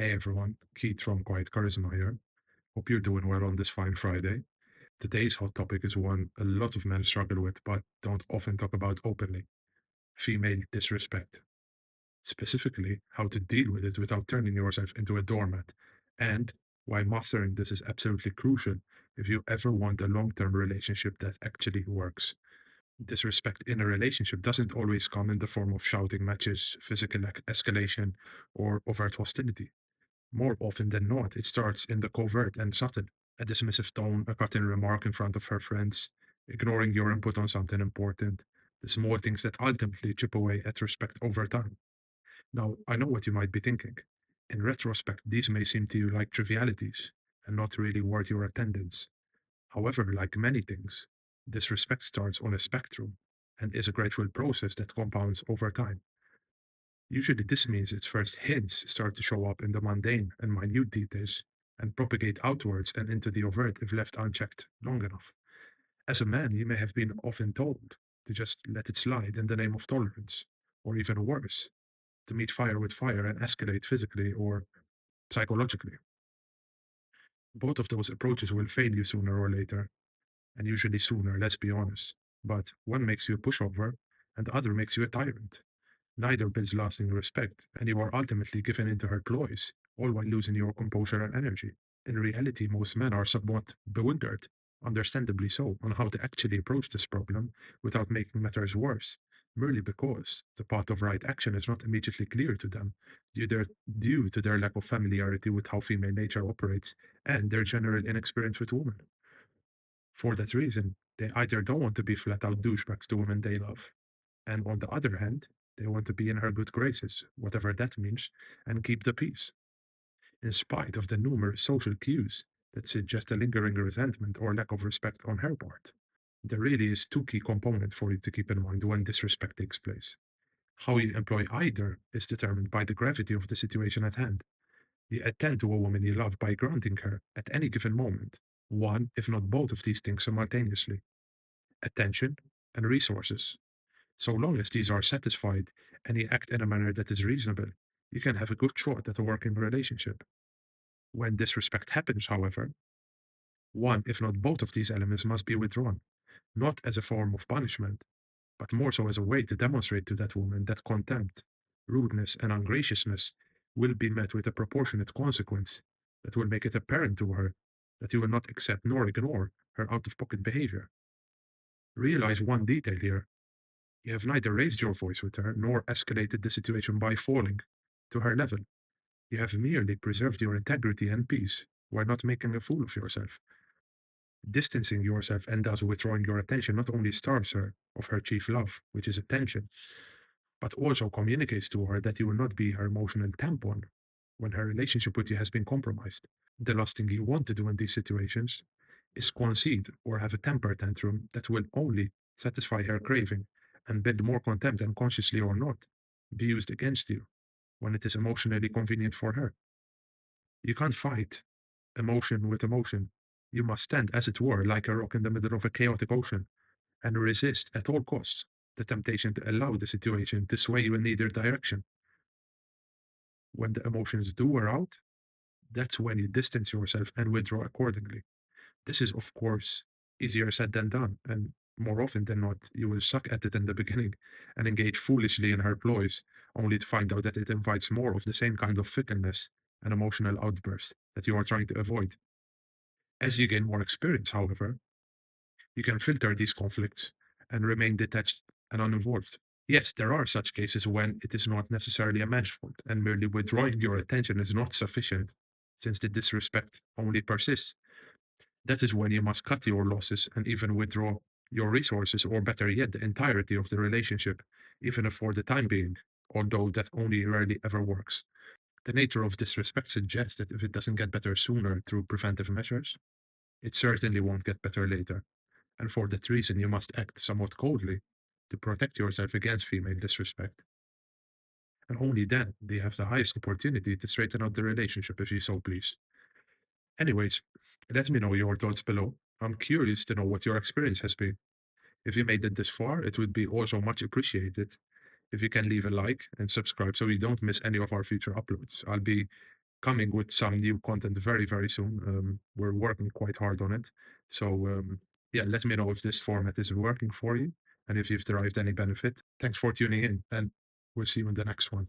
Hey everyone, Keith from Quiet Charisma here. Hope you're doing well on this fine Friday. Today's hot topic is one a lot of men struggle with but don't often talk about openly: female disrespect. Specifically, how to deal with it without turning yourself into a doormat, and why mastering this is absolutely crucial if you ever want a long term relationship that actually works. Disrespect in a relationship doesn't always come in the form of shouting matches, physical escalation, or overt hostility. More often than not, it starts in the covert and subtle: a dismissive tone, a cut in remark in front of her friends, ignoring your input on something important, the small things that ultimately chip away at respect over time. Now, I know what you might be thinking. In retrospect, these may seem to you like trivialities and not really worth your attendance. However, like many things, disrespect starts on a spectrum and is a gradual process that compounds over time. Usually, this means its first hints start to show up in the mundane and minute details and propagate outwards and into the overt if left unchecked long enough. As a man, you may have been often told to just let it slide in the name of tolerance, or even worse, to meet fire with fire and escalate physically or psychologically. Both of those approaches will fail you sooner or later, and usually sooner, let's be honest. But one makes you a pushover, and the other makes you a tyrant. Neither builds lasting respect, and you are ultimately given into her ploys, all while losing your composure and energy. In reality, most men are somewhat bewildered, understandably so, on how to actually approach this problem without making matters worse, merely because the path of right action is not immediately clear to them, due to their lack of familiarity with how female nature operates and their general inexperience with women. For that reason, they either don't want to be flat out douchebags to women they love, and on the other hand, they want to be in her good graces, whatever that means, and keep the peace, in spite of the numerous social cues that suggest a lingering resentment or lack of respect on her part. There really is two key components for you to keep in mind when disrespect takes place. How you employ either is determined by the gravity of the situation at hand. You attend to a woman you love by granting her, at any given moment, one, if not both of these things simultaneously: attention and resources. So long as these are satisfied and you act in a manner that is reasonable, you can have a good shot at a working relationship. When disrespect happens, however, one, if not both of these elements must be withdrawn, not as a form of punishment, but more so as a way to demonstrate to that woman that contempt, rudeness, and ungraciousness will be met with a proportionate consequence that will make it apparent to her that you will not accept nor ignore her out of pocket behavior. Realize one detail here: you have neither raised your voice with her nor escalated the situation by falling to her level. You have merely preserved your integrity and peace while not making a fool of yourself. Distancing yourself and thus withdrawing your attention not only starves her of her chief love, which is attention, but also communicates to her that you will not be her emotional tampon when her relationship with you has been compromised. The last thing you want to do in these situations is concede or have a temper tantrum that will only satisfy her craving and build more contempt and, consciously or not, be used against you when it is emotionally convenient for her. You can't fight emotion with emotion. You must stand, as it were, like a rock in the middle of a chaotic ocean and resist at all costs the temptation to allow the situation to sway you in either direction. When the emotions do wear out, that's when you distance yourself and withdraw accordingly. This is, of course, easier said than done, and more often than not, you will suck at it in the beginning and engage foolishly in her ploys, only to find out that it invites more of the same kind of fickleness and emotional outburst that you are trying to avoid. As you gain more experience, however, you can filter these conflicts and remain detached and uninvolved. Yes, there are such cases when it is not necessarily a man's fault, and merely withdrawing your attention is not sufficient, since the disrespect only persists. That is when you must cut your losses and even withdraw your resources, or better yet, the entirety of the relationship, even if for the time being, although that only rarely ever works. The nature of disrespect suggests that if it doesn't get better sooner through preventive measures, it certainly won't get better later. And for that reason, you must act somewhat coldly to protect yourself against female disrespect. And only then do you have the highest opportunity to straighten out the relationship if you so please. Anyways, let me know your thoughts below. I'm curious to know what your experience has been. If you made it this far, it would be also much appreciated if you can leave a like and subscribe so you don't miss any of our future uploads. I'll be coming with some new content very, very soon. We're working quite hard on it. So, yeah, let me know if this format is working for you and if you've derived any benefit. Thanks for tuning in, and we'll see you in the next one.